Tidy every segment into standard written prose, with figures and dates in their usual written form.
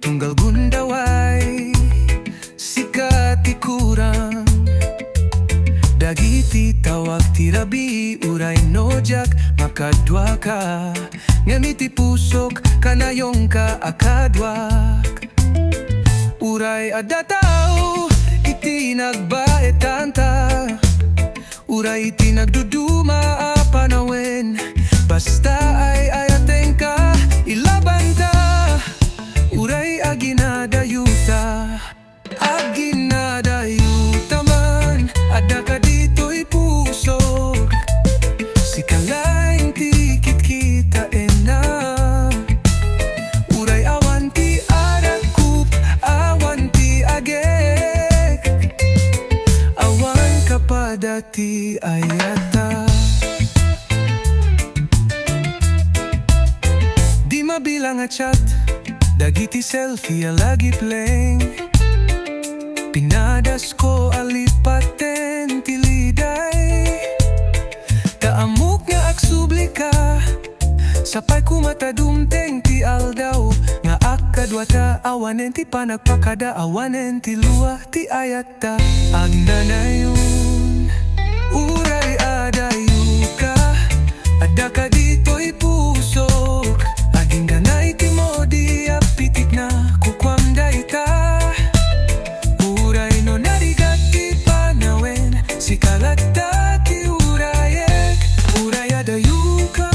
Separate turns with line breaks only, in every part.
tunggal gundaway sikati kurang dagiti tawag tirabi uray nojak makadwa ka ngamiti pusok kanayong ka akadwak uray adataw iti nagbaetanta uray iti nagduduma a panawen basta ay ayateng ka ilabanta uray aginadayuta aginadayuta man adda ka dito'y pusok sikalaing tikit kita ena uray awan ti arakup awan ti agek awan kapadati ayata di mabilang a chat dagiti selfie lagi playing pinadas ko alipaten tiliday kaamuk nga aksubli ka sapay kumatadumteng ti aldaw nga akadwata awanen ti panagpakada awanen ti luwa ti ayata agnanayon uray adayuka adda ka dito'y pusok aging ganay ti modi apitik na kukwam dayta uray no narigati panawen sikalata ti urayek uray adayuka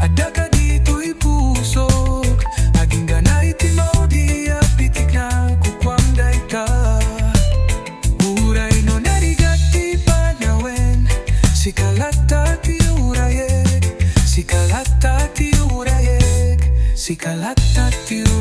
adda ka dito'y pusok aging ganay ti modi apitik na kukwam dayta uray no narigati panawen sikalata ti urayek sikalata ti urayek sikalata ti urayek